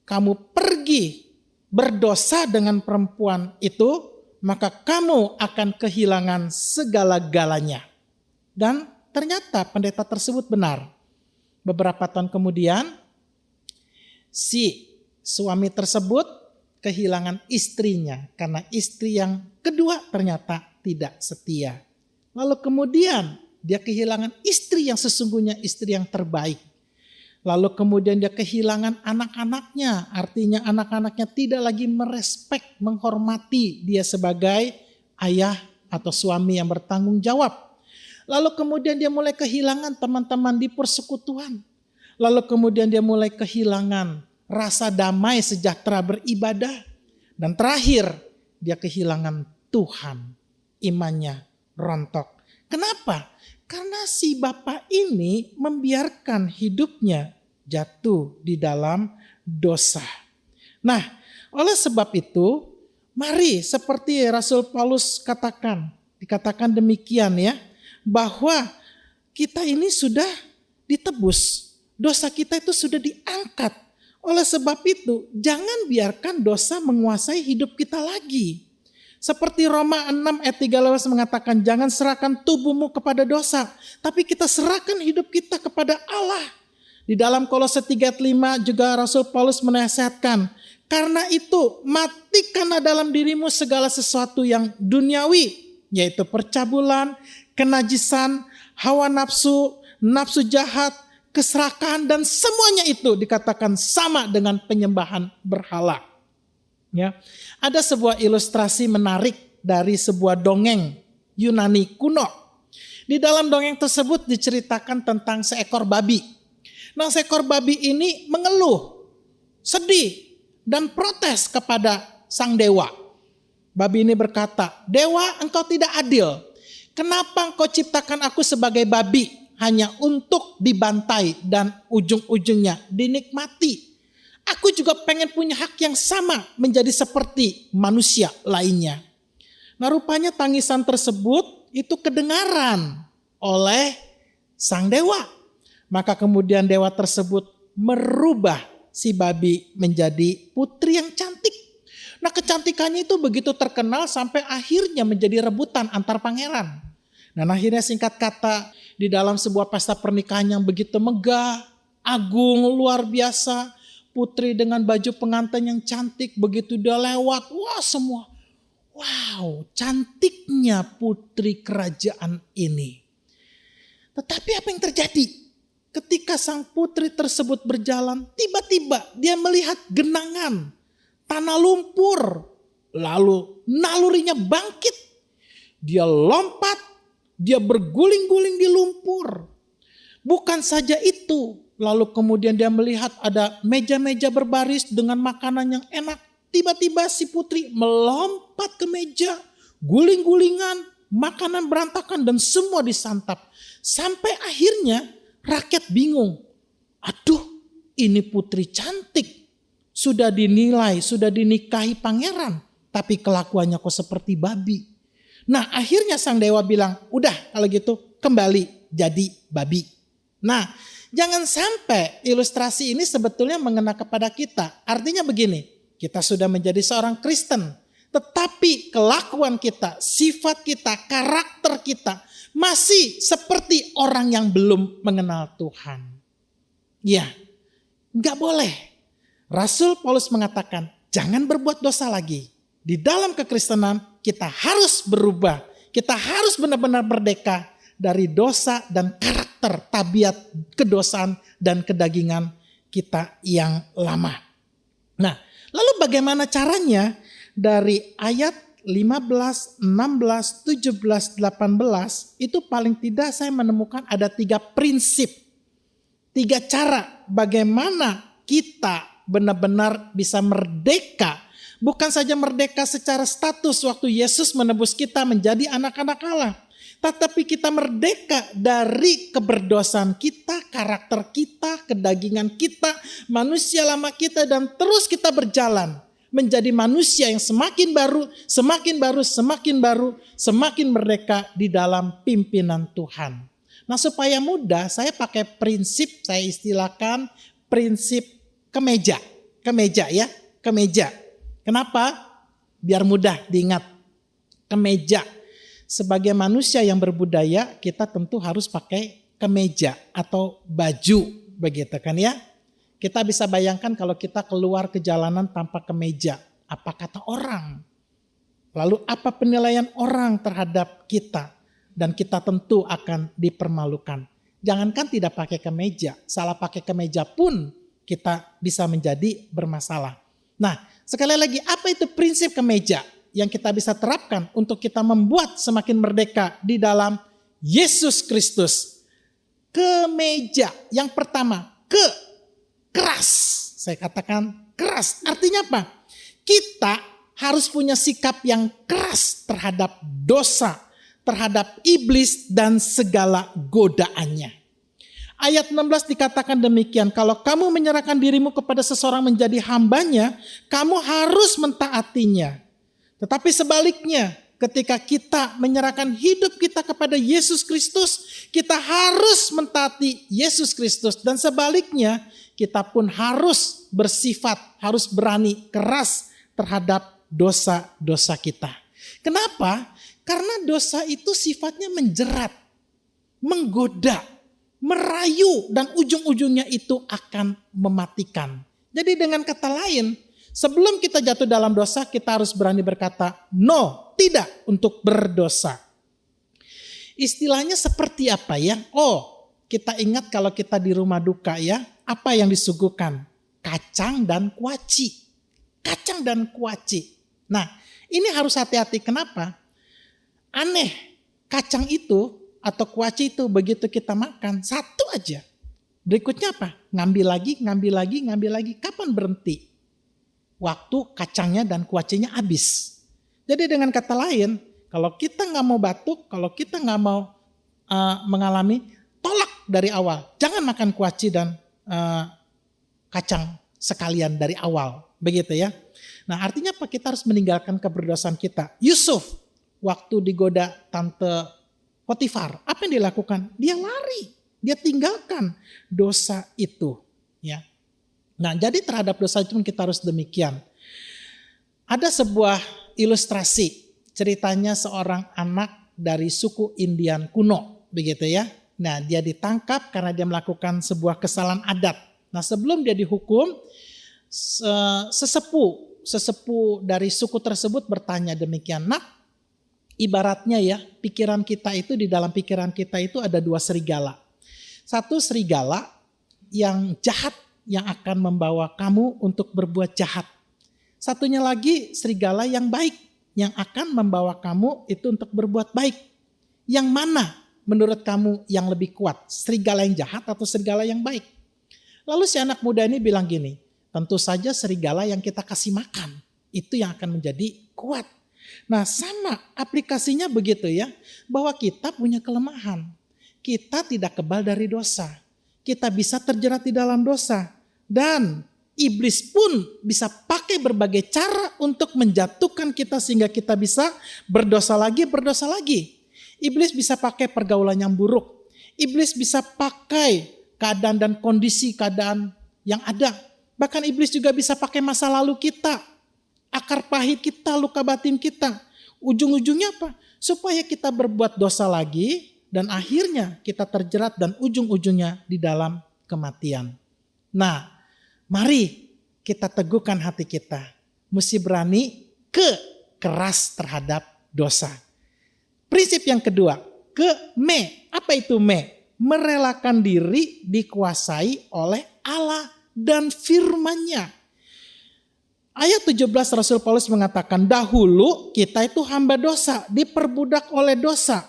kamu pergi berdosa dengan perempuan itu, maka kamu akan kehilangan segala-galanya. Dan ternyata pendeta tersebut benar. Beberapa tahun kemudian si suami tersebut kehilangan istrinya karena istri yang kedua ternyata tidak setia. Lalu kemudian dia kehilangan istri yang sesungguhnya istri yang terbaik. Lalu kemudian dia kehilangan anak-anaknya, artinya anak-anaknya tidak lagi merespek, menghormati dia sebagai ayah atau suami yang bertanggung jawab. Lalu kemudian dia mulai kehilangan teman-teman di persekutuan. Lalu kemudian dia mulai kehilangan rasa damai sejahtera beribadah. Dan terakhir dia kehilangan Tuhan, imannya rontok. Kenapa? Karena si bapak ini membiarkan hidupnya jatuh di dalam dosa. Nah, oleh sebab itu, mari seperti Rasul Paulus dikatakan demikian ya, bahwa kita ini sudah ditebus. Dosa kita itu sudah diangkat. Oleh sebab itu, jangan biarkan dosa menguasai hidup kita lagi. Seperti Roma 6 ayat 13 mengatakan, jangan serahkan tubuhmu kepada dosa, tapi kita serahkan hidup kita kepada Allah. Di dalam Kolose 3 ayat 5 juga Rasul Paulus menasihatkan, karena itu matikanlah dalam dirimu segala sesuatu yang duniawi, yaitu percabulan, kenajisan, hawa nafsu, nafsu jahat, keserakahan, dan semuanya itu dikatakan sama dengan penyembahan berhala. Ya, ada sebuah ilustrasi menarik dari sebuah dongeng Yunani kuno. Di dalam dongeng tersebut diceritakan tentang seekor babi. Nah, seekor babi ini mengeluh, sedih, dan protes kepada sang dewa. Babi ini berkata, "Dewa, engkau tidak adil. Kenapa engkau ciptakan aku sebagai babi hanya untuk dibantai dan ujung-ujungnya dinikmati? Aku juga pengen punya hak yang sama menjadi seperti manusia lainnya." Nah, rupanya tangisan tersebut itu kedengaran oleh sang dewa. Maka kemudian dewa tersebut merubah si babi menjadi putri yang cantik. Nah, kecantikannya itu begitu terkenal sampai akhirnya menjadi rebutan antar pangeran. Dan akhirnya singkat kata, di dalam sebuah pesta pernikahan yang begitu megah, agung, luar biasa, putri dengan baju pengantin yang cantik, begitu dia lewat, wah semua, wow, cantiknya putri kerajaan ini. Tetapi apa yang terjadi? Ketika sang putri tersebut berjalan, tiba-tiba dia melihat genangan, tanah lumpur, lalu nalurinya bangkit. Dia lompat, dia berguling-guling di lumpur. Bukan saja itu, lalu kemudian dia melihat ada meja-meja berbaris dengan makanan yang enak. Tiba-tiba si putri melompat ke meja, guling-gulingan, makanan berantakan dan semua disantap. Sampai akhirnya rakyat bingung. Aduh, ini putri cantik. Sudah dinilai, sudah dinikahi pangeran. Tapi kelakuannya kok seperti babi. Nah, akhirnya sang dewa bilang, udah kalau gitu kembali jadi babi. Nah, jangan sampai ilustrasi ini sebetulnya mengena kepada kita. Artinya begini, kita sudah menjadi seorang Kristen. Tetapi kelakuan kita, sifat kita, karakter kita masih seperti orang yang belum mengenal Tuhan. Ya, gak boleh. Rasul Paulus mengatakan, jangan berbuat dosa lagi. Di dalam kekristenan kita harus berubah. Kita harus benar-benar merdeka dari dosa dan karakter, tabiat kedosaan dan kedagingan kita yang lama. Nah, lalu bagaimana caranya? Dari ayat 15, 16, 17, 18 itu paling tidak saya menemukan ada 3 prinsip. 3 cara bagaimana kita benar-benar bisa merdeka. Bukan saja merdeka secara status waktu Yesus menebus kita menjadi anak-anak Allah. Tetapi kita merdeka dari keberdosaan kita, karakter kita, kedagingan kita, manusia lama kita, dan terus kita berjalan menjadi manusia yang semakin baru, semakin baru, semakin baru, semakin merdeka di dalam pimpinan Tuhan. Nah, supaya mudah, saya pakai prinsip, saya istilahkan prinsip kemeja. Kemeja ya, kemeja. Kenapa? Biar mudah diingat. Kemeja. Sebagai manusia yang berbudaya, kita tentu harus pakai kemeja atau baju, begitu kan ya? Kita bisa bayangkan kalau kita keluar ke jalanan tanpa kemeja, apa kata orang? Lalu apa penilaian orang terhadap kita? dan kita tentu akan dipermalukan. Jangankan tidak pakai kemeja, salah pakai kemeja pun kita bisa menjadi bermasalah. Nah, sekali lagi, apa itu prinsip kemeja yang kita bisa terapkan untuk kita membuat semakin merdeka di dalam Yesus Kristus? Kemeja yang pertama, keras. Saya katakan keras. Artinya apa? Kita harus punya sikap yang keras terhadap dosa, terhadap iblis dan segala godaannya. Ayat 16 dikatakan demikian, kalau kamu menyerahkan dirimu kepada seseorang menjadi hambanya, kamu harus mentaatinya. Tetapi sebaliknya, ketika kita menyerahkan hidup kita kepada Yesus Kristus, kita harus mentaati Yesus Kristus. Dan sebaliknya, kita pun harus bersifat, harus berani keras terhadap dosa-dosa kita. Kenapa? Karena dosa itu sifatnya menjerat, menggoda, merayu, dan ujung-ujungnya itu akan mematikan. Jadi dengan kata lain, sebelum kita jatuh dalam dosa, kita harus berani berkata, no, tidak untuk berdosa. Istilahnya seperti apa ya? Oh, kita ingat kalau kita di rumah duka ya, apa yang disuguhkan? Kacang dan kuaci. Kacang dan kuaci. Nah, ini harus hati-hati. Kenapa? Aneh, kacang itu atau kuaci itu begitu kita makan, satu aja. Berikutnya apa? Ngambil lagi. Kapan berhenti? Waktu kacangnya dan kuacinya habis. Jadi dengan kata lain, kalau kita nggak mau batuk, kalau kita nggak mau mengalami, tolak dari awal. Jangan makan kuaci dan kacang sekalian dari awal. Begitu ya. Nah artinya apa? Kita harus meninggalkan keberdosaan kita. Yusuf waktu digoda tante Potifar, apa yang dilakukan? Dia lari, dia tinggalkan dosa itu. Ya. Nah jadi terhadap dosa itu kita harus demikian. Ada sebuah ilustrasi, ceritanya seorang anak dari suku Indian kuno, begitu ya. Nah dia ditangkap karena dia melakukan sebuah kesalahan adat. Nah sebelum dia dihukum, sesepuh dari suku tersebut bertanya demikian, nak, ibaratnya ya, pikiran kita itu, di dalam pikiran kita itu ada dua serigala. Satu serigala yang jahat yang akan membawa kamu untuk berbuat jahat. Satunya lagi serigala yang baik yang akan membawa kamu itu untuk berbuat baik. Yang mana menurut kamu yang lebih kuat? Serigala yang jahat atau serigala yang baik? Lalu si anak muda ini bilang gini, tentu saja serigala yang kita kasih makan. Itu yang akan menjadi kuat. Nah sama aplikasinya begitu ya. Bahwa kita punya kelemahan. Kita tidak kebal dari dosa. Kita bisa terjerat di dalam dosa. Dan iblis pun bisa pakai berbagai cara untuk menjatuhkan kita sehingga kita bisa berdosa lagi. Iblis bisa pakai pergaulan yang buruk. Iblis bisa pakai keadaan dan kondisi keadaan yang ada. Bahkan iblis juga bisa pakai masa lalu kita, akar pahit kita, luka batin kita. Ujung-ujungnya apa? Supaya kita berbuat dosa lagi dan akhirnya kita terjerat dan ujung-ujungnya di dalam kematian. Nah, mari kita teguhkan hati kita. Mesti berani keras terhadap dosa. Prinsip yang kedua, apa itu merelakan diri dikuasai oleh Allah dan firman-Nya. Ayat 17 Rasul Paulus mengatakan, dahulu kita itu hamba dosa, diperbudak oleh dosa.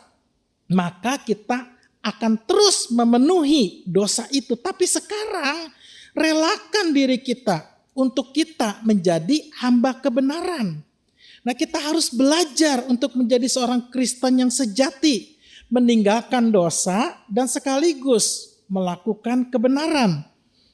Maka kita akan terus memenuhi dosa itu. Tapi sekarang relakan diri kita untuk kita menjadi hamba kebenaran. Nah kita harus belajar untuk menjadi seorang Kristen yang sejati. Meninggalkan dosa dan sekaligus melakukan kebenaran.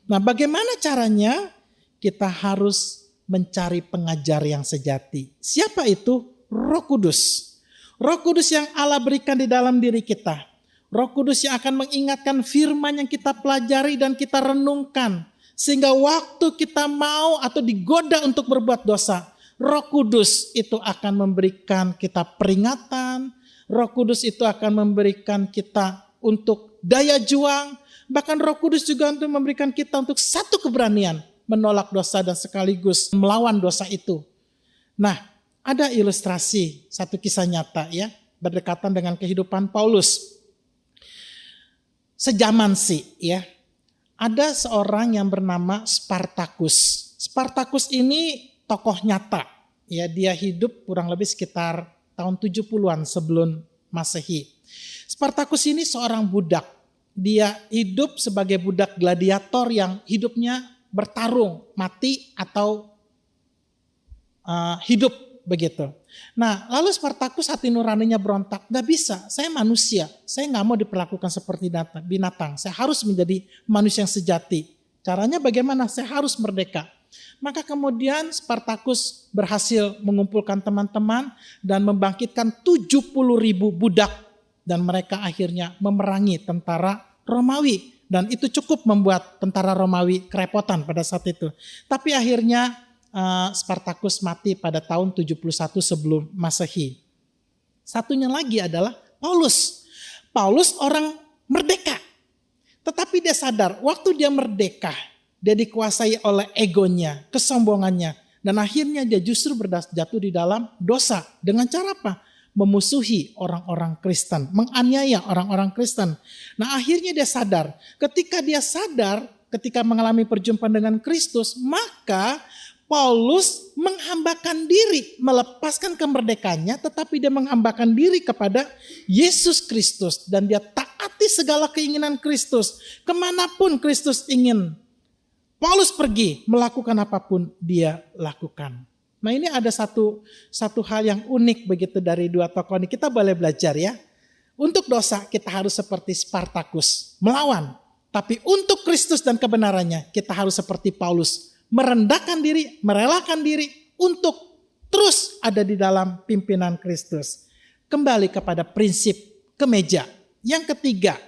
Nah bagaimana caranya? Kita harus mencari pengajar yang sejati. Siapa itu? Roh Kudus. Roh Kudus yang Allah berikan di dalam diri kita. Roh Kudus yang akan mengingatkan firman yang kita pelajari dan kita renungkan. Sehingga waktu kita mau atau digoda untuk berbuat dosa, Roh Kudus itu akan memberikan kita peringatan. Roh Kudus itu akan memberikan kita untuk daya juang. Bahkan Roh Kudus juga untuk memberikan kita untuk satu keberanian menolak dosa dan sekaligus melawan dosa itu. Nah, ada ilustrasi satu kisah nyata ya. berdekatan dengan kehidupan Paulus. Sejaman sih ya, ada seorang yang bernama Spartacus. Spartacus ini tokoh nyata. Ya, dia hidup kurang lebih sekitar tahun 70-an sebelum Masehi. Spartacus ini seorang budak. Dia hidup sebagai budak gladiator yang hidupnya bertarung, mati atau hidup begitu. Nah, lalu Spartacus hati nuraninya berontak, gak bisa, saya manusia, saya gak mau diperlakukan seperti binatang, saya harus menjadi manusia yang sejati. Caranya bagaimana? Saya harus merdeka. Maka kemudian Spartacus berhasil mengumpulkan teman-teman dan membangkitkan 70.000 budak. Dan mereka akhirnya memerangi tentara Romawi. Dan itu cukup membuat tentara Romawi kerepotan pada saat itu. Tapi akhirnya Spartacus mati pada tahun 71 sebelum Masehi. Satunya lagi adalah Paulus. Paulus orang merdeka. Tetapi dia sadar waktu dia merdeka, dia dikuasai oleh egonya, kesombongannya. Dan akhirnya dia justru jatuh di dalam dosa. Dengan cara apa? Memusuhi orang-orang Kristen, menganiaya orang-orang Kristen. Nah, akhirnya dia sadar. Ketika mengalami perjumpaan dengan Kristus, maka Paulus menghambakan diri, melepaskan kemerdekaannya, tetapi dia menghambakan diri kepada Yesus Kristus. Dan dia taati segala keinginan Kristus. Kemanapun Kristus ingin Paulus pergi, melakukan apapun dia lakukan. Nah, ini ada satu hal yang unik begitu dari dua tokoh ini. Kita boleh belajar ya. Untuk dosa kita harus seperti Spartacus, melawan. Tapi untuk Kristus dan kebenarannya kita harus seperti Paulus, merendahkan diri, merelakan diri untuk terus ada di dalam pimpinan Kristus. Kembali kepada prinsip kemeja. Yang ketiga,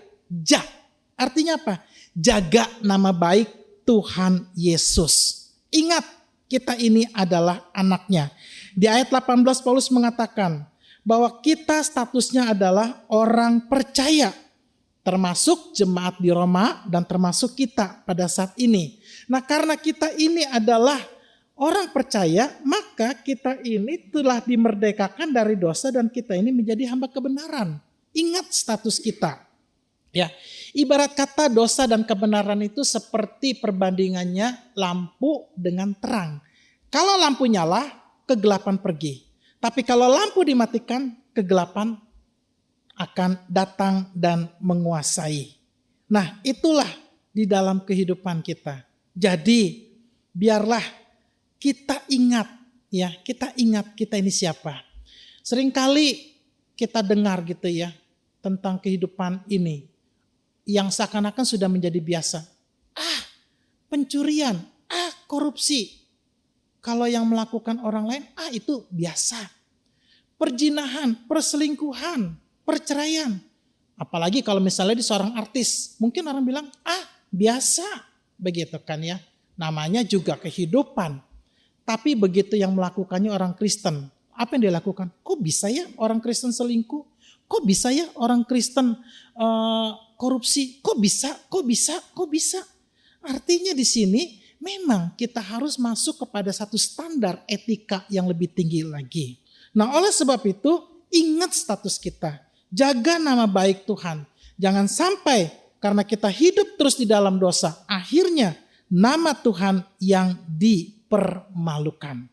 artinya apa? Jaga nama baik Tuhan Yesus. Ingat, kita ini adalah anaknya. Di ayat 18 Paulus mengatakan bahwa kita statusnya adalah orang percaya. Termasuk jemaat di Roma dan termasuk kita pada saat ini. Nah, karena kita ini adalah orang percaya, maka kita ini telah dimerdekakan dari dosa dan kita ini menjadi hamba kebenaran. Ingat status kita. Ya, ibarat kata dosa dan kebenaran itu seperti perbandingannya lampu dengan terang. Kalau lampu nyala, kegelapan pergi. Tapi kalau lampu dimatikan, kegelapan akan datang dan menguasai. Nah, itulah di dalam kehidupan kita. Jadi, biarlah kita ingat ya, kita ini siapa. Seringkali kita dengar gitu ya tentang kehidupan ini yang seakan-akan sudah menjadi biasa. Pencurian, korupsi. Kalau yang melakukan orang lain, itu biasa. Perjinahan, perselingkuhan, perceraian. Apalagi kalau misalnya di seorang artis, mungkin orang bilang, biasa. Begitu kan ya, namanya juga kehidupan. Tapi begitu yang melakukannya orang Kristen, apa yang dia lakukan? Kok bisa ya orang Kristen selingkuh? Kok bisa ya orang Kristen korupsi? Kok bisa? Artinya di sini memang kita harus masuk kepada satu standar etika yang lebih tinggi lagi. Nah, oleh sebab itu ingat status kita. Jaga nama baik Tuhan. Jangan sampai karena kita hidup terus di dalam dosa, akhirnya nama Tuhan yang dipermalukan.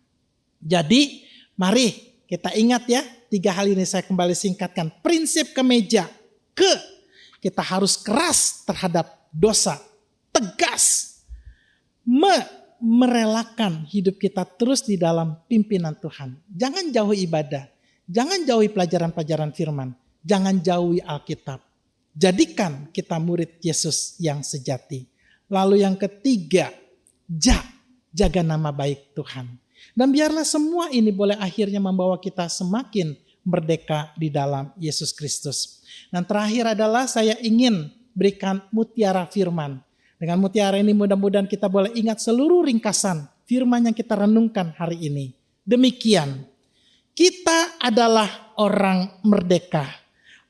Jadi mari kita ingat ya, 3 hal ini saya kembali singkatkan. Prinsip kemeja. Kita harus keras terhadap dosa. Tegas. Merelakan hidup kita terus di dalam pimpinan Tuhan. Jangan jauhi ibadah. Jangan jauhi pelajaran-pelajaran firman. Jangan jauhi Alkitab. Jadikan kita murid Yesus yang sejati. Lalu yang ketiga, jaga nama baik Tuhan. Dan biarlah semua ini boleh akhirnya membawa kita semakin merdeka di dalam Yesus Kristus. Dan terakhir adalah saya ingin berikan mutiara firman. Dengan mutiara ini mudah-mudahan kita boleh ingat seluruh ringkasan firman yang kita renungkan hari ini. Demikian, kita adalah orang merdeka.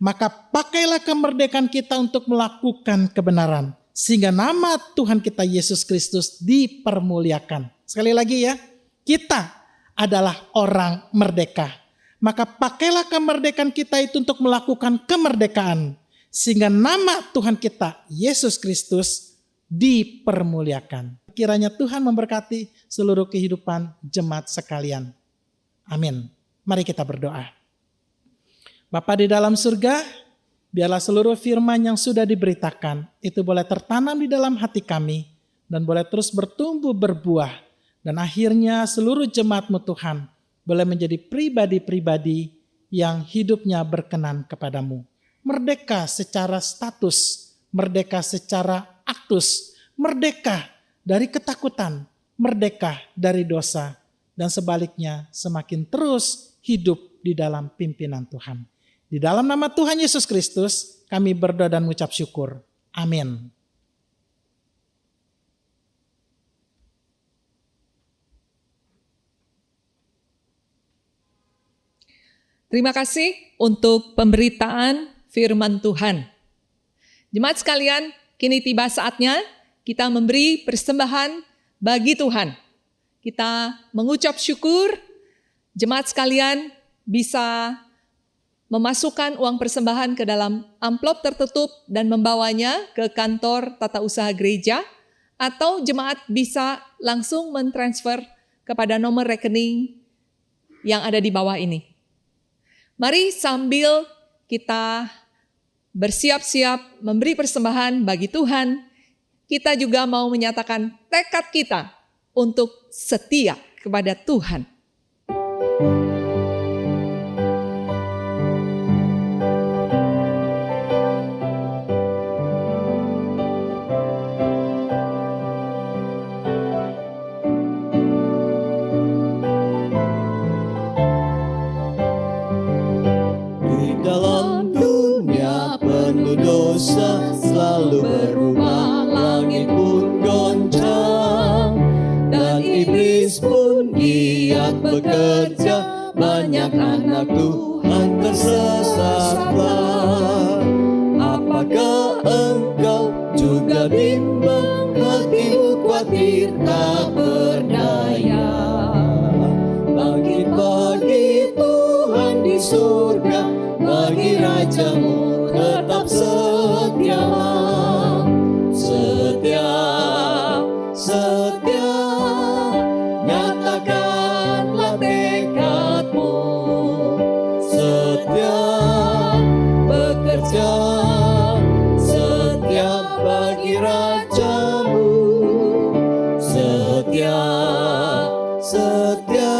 Maka pakailah kemerdekaan kita untuk melakukan kebenaran. Sehingga nama Tuhan kita Yesus Kristus dipermuliakan. Sekali lagi ya, kita adalah orang merdeka. maka pakailah kemerdekaan kita itu untuk melakukan kemerdekaan. Sehingga nama Tuhan kita, Yesus Kristus, dipermuliakan. Kiranya Tuhan memberkati seluruh kehidupan jemaat sekalian. Amin. Mari kita berdoa. Bapa di dalam surga, biarlah seluruh firman yang sudah diberitakan itu boleh tertanam di dalam hati kami dan boleh terus bertumbuh berbuah. Dan akhirnya seluruh jemaat-Mu Tuhan boleh menjadi pribadi-pribadi yang hidupnya berkenan kepadamu. Merdeka secara status, merdeka secara aktus, merdeka dari ketakutan, merdeka dari dosa, dan sebaliknya semakin terus hidup di dalam pimpinan Tuhan. Di dalam nama Tuhan Yesus Kristus kami berdoa dan mengucap syukur. Amin.
Terima kasih untuk pemberitaan firman Tuhan. Jemaat sekalian, kini tiba saatnya kita memberi persembahan bagi Tuhan. Kita mengucap syukur, jemaat sekalian bisa memasukkan uang persembahan ke dalam amplop tertutup dan membawanya ke kantor tata usaha gereja, atau jemaat bisa langsung mentransfer kepada nomor rekening yang ada di bawah ini. Mari sambil kita bersiap-siap memberi persembahan bagi Tuhan, kita juga mau menyatakan tekad kita untuk setia kepada Tuhan.
Dalam dunia penuh dosa selalu berubah, langit pun goncang dan iblis pun giat bekerja, banyak anak Tuhan tersesatlah. Apakah engkau juga bimbang, hatimu khawatir tak berdaya? Bangkit bagi Tuhan di surga, bagi rajamu tetap setia, setia, setia. Nyatakanlah tekadmu, setia bekerja, setia bagi rajamu, setia, setia.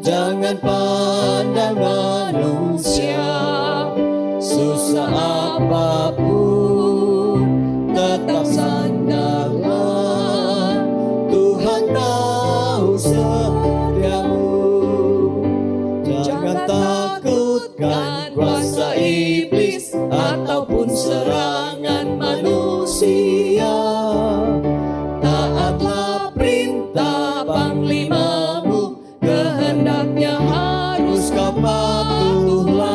Jangan pandang manusia, susah apapun tetap sandarlah, Tuhan tahu setiamu. Jangan takutkan kuasa iblis ataupun serangan manusia. Taatlah perintah panglimamu, kehendaknya harus kau patuhlah.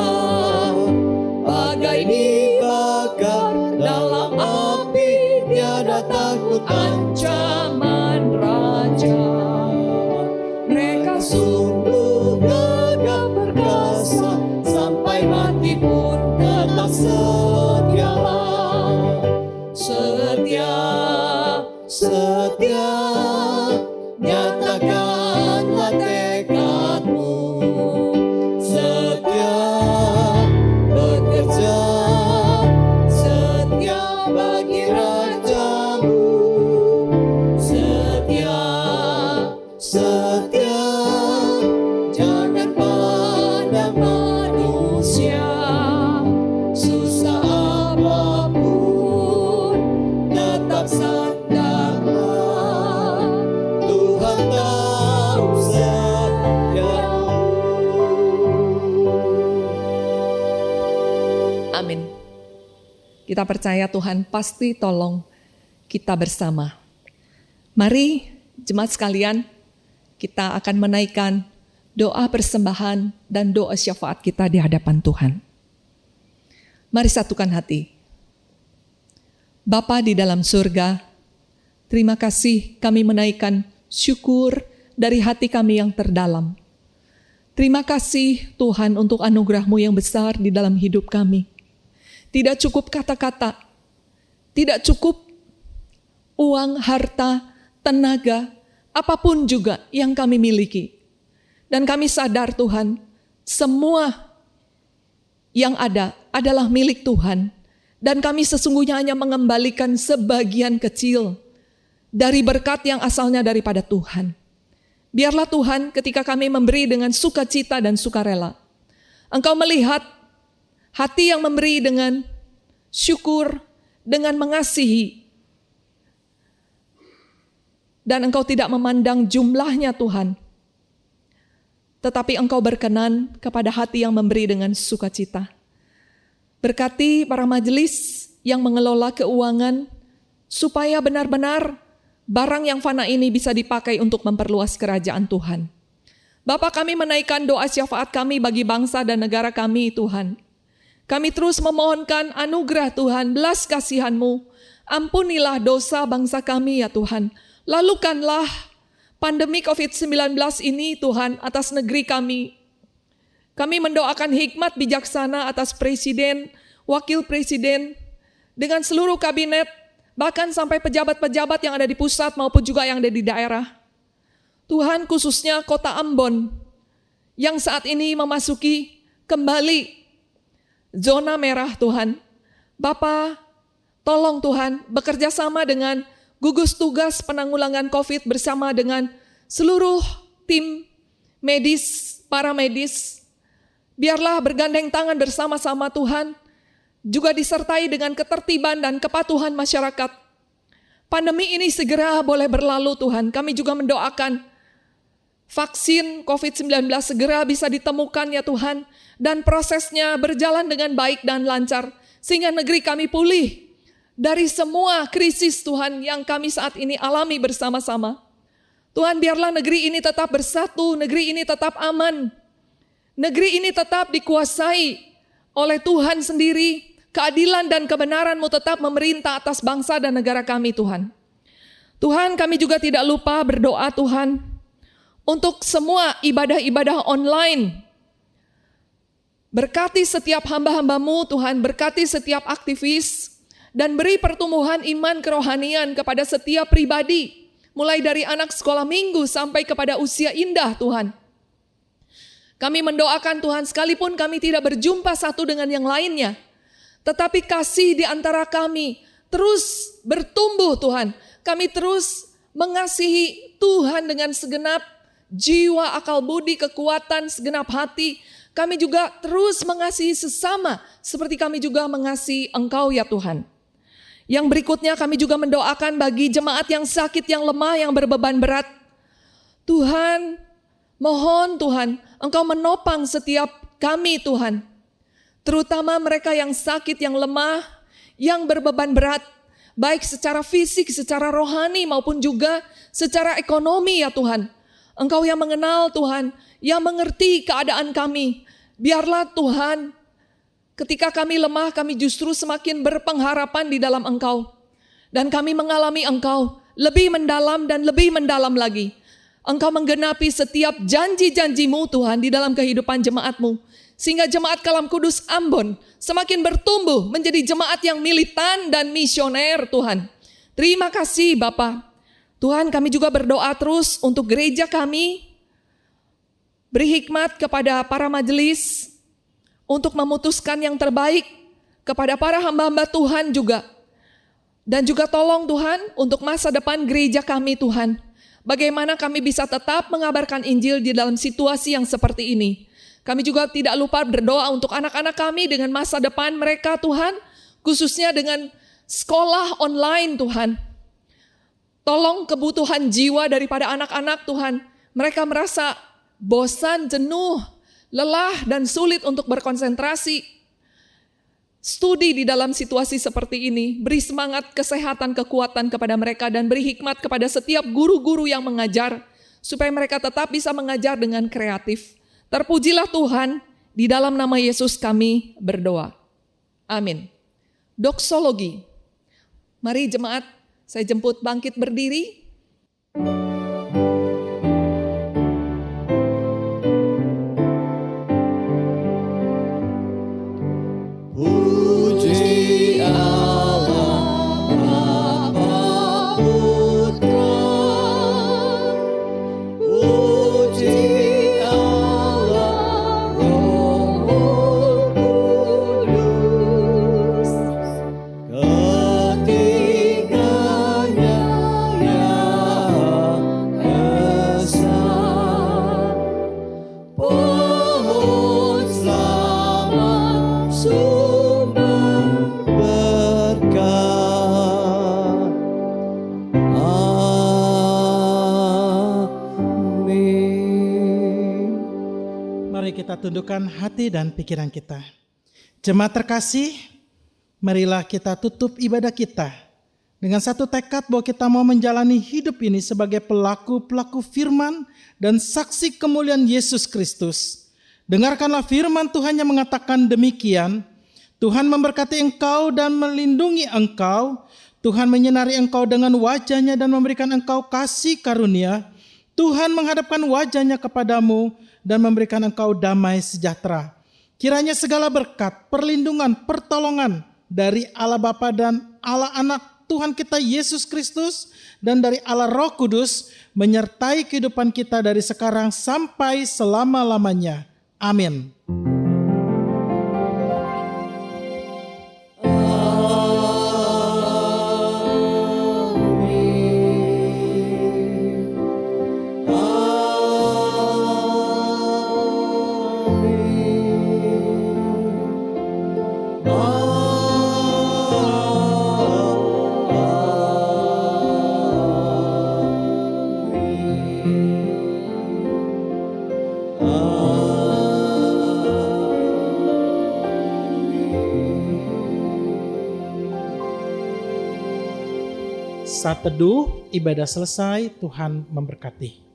Bagai dibakar dalam api, tiada takut ancaman raja. Mereka sungguh gagah perkasa, sampai mati pun tetap setialah. Setia, setia, nyatakanlah tekadmu, setia bekerja, setia bagi rajamu, setia, setia. Jangan pandang manusia, susah apapun tetap sandarlah, Tuhan tahu setiamu.
Amin. Kita percaya Tuhan pasti tolong kita bersama. Mari jemaat sekalian, kita akan menaikkan doa persembahan dan doa syafaat kita di hadapan Tuhan. Mari satukan hati. Bapa di dalam surga, terima kasih kami menaikkan syukur dari hati kami yang terdalam. Terima kasih Tuhan untuk anugerah-Mu yang besar di dalam hidup kami. Tidak cukup kata-kata, tidak cukup uang, harta, tenaga, apapun juga yang kami miliki. Dan kami sadar Tuhan, semua yang ada adalah milik Tuhan. Dan kami sesungguhnya hanya mengembalikan sebagian kecil dari berkat yang asalnya daripada Tuhan. Biarlah Tuhan ketika kami memberi dengan sukacita dan sukarela, Engkau melihat hati yang memberi dengan syukur, dengan mengasihi. Dan Engkau tidak memandang jumlahnya Tuhan, tetapi Engkau berkenan kepada hati yang memberi dengan sukacita. Berkati para majelis yang mengelola keuangan, supaya benar-benar barang yang fana ini bisa dipakai untuk memperluas kerajaan Tuhan. Bapa, kami menaikkan doa syafaat kami bagi bangsa dan negara kami Tuhan. Kami terus memohonkan anugerah Tuhan, belas kasihan-Mu. Ampunilah dosa bangsa kami ya Tuhan. Lalukanlah pandemi COVID-19 ini Tuhan atas negeri kami. Kami mendoakan hikmat bijaksana atas presiden, wakil presiden, dengan seluruh kabinet, bahkan sampai pejabat-pejabat yang ada di pusat maupun juga yang ada di daerah. Tuhan, khususnya kota Ambon yang saat ini memasuki kembali zona merah Tuhan. Bapa, tolong Tuhan bekerja sama dengan gugus tugas penanggulangan COVID bersama dengan seluruh tim medis, para medis. Biarlah bergandeng tangan bersama-sama Tuhan, juga disertai dengan ketertiban dan kepatuhan masyarakat. Pandemi ini segera boleh berlalu Tuhan. Kami juga mendoakan vaksin COVID-19 segera bisa ditemukan ya Tuhan. Dan prosesnya berjalan dengan baik dan lancar. Sehingga negeri kami pulih dari semua krisis Tuhan yang kami saat ini alami bersama-sama. Tuhan, biarlah negeri ini tetap bersatu, negeri ini tetap aman. Negeri ini tetap dikuasai oleh Tuhan sendiri. Keadilan dan kebenaran-Mu tetap memerintah atas bangsa dan negara kami Tuhan. Tuhan, kami juga tidak lupa berdoa Tuhan untuk semua ibadah-ibadah online. Berkati setiap hamba-hamba-Mu Tuhan, berkati setiap aktivis, dan beri pertumbuhan iman kerohanian kepada setiap pribadi, mulai dari anak sekolah minggu sampai kepada usia indah Tuhan. Kami mendoakan Tuhan, sekalipun kami tidak berjumpa satu dengan yang lainnya, tetapi kasih di antara kami terus bertumbuh Tuhan. Kami terus mengasihi Tuhan dengan segenap jiwa, akal budi, kekuatan, segenap hati. Kami juga terus mengasihi sesama seperti kami juga mengasihi Engkau ya Tuhan. Yang berikutnya kami juga mendoakan bagi jemaat yang sakit, yang lemah, yang berbeban berat. Tuhan, mohon Tuhan, Engkau menopang setiap kami Tuhan. Terutama mereka yang sakit, yang lemah, yang berbeban berat. Baik secara fisik, secara rohani maupun juga secara ekonomi ya Tuhan. Engkau yang mengenal Tuhan, yang mengerti keadaan kami. Biarlah Tuhan, ketika kami lemah, kami justru semakin berpengharapan di dalam Engkau. Dan kami mengalami Engkau lebih mendalam dan lebih mendalam lagi. Engkau menggenapi setiap janji-janji-Mu Tuhan di dalam kehidupan jemaat-Mu. Sehingga jemaat Kalam Kudus Ambon semakin bertumbuh menjadi jemaat yang militan dan misioner Tuhan. Terima kasih Bapa. Tuhan, kami juga berdoa terus untuk gereja kami. Beri hikmat kepada para majelis untuk memutuskan yang terbaik kepada para hamba-hamba Tuhan juga. Dan juga tolong Tuhan untuk masa depan gereja kami Tuhan. Bagaimana kami bisa tetap mengabarkan Injil di dalam situasi yang seperti ini. Kami juga tidak lupa berdoa untuk anak-anak kami dengan masa depan mereka Tuhan. Khususnya dengan sekolah online Tuhan. Tolong kebutuhan jiwa daripada anak-anak Tuhan. Mereka merasa bosan, jenuh, lelah dan sulit untuk berkonsentrasi. Studi di dalam situasi seperti ini. Beri semangat, kesehatan, kekuatan kepada mereka. Dan beri hikmat kepada setiap guru-guru yang mengajar. Supaya mereka tetap bisa mengajar dengan kreatif. Terpujilah Tuhan, di dalam nama Yesus kami berdoa. Amin. Doksologi. Mari jemaat, saya jemput bangkit berdiri.
kita tundukkan hati dan pikiran kita. Jemaat terkasih, marilah kita tutup ibadah kita dengan satu tekad bahwa kita mau menjalani hidup ini sebagai pelaku-pelaku firman dan saksi kemuliaan Yesus Kristus. Dengarkanlah firman Tuhan yang mengatakan demikian. Tuhan memberkati engkau dan melindungi engkau. Tuhan menyinari engkau dengan wajah-Nya dan memberikan engkau kasih karunia. Tuhan menghadapkan wajah-Nya kepadamu dan memberikan engkau damai sejahtera. Kiranya segala berkat, perlindungan, pertolongan dari Allah Bapa dan Allah Anak Tuhan kita Yesus Kristus dan dari Allah Roh Kudus menyertai kehidupan kita dari sekarang sampai selama-lamanya. Amin. Saat teduh, ibadah selesai, Tuhan memberkati.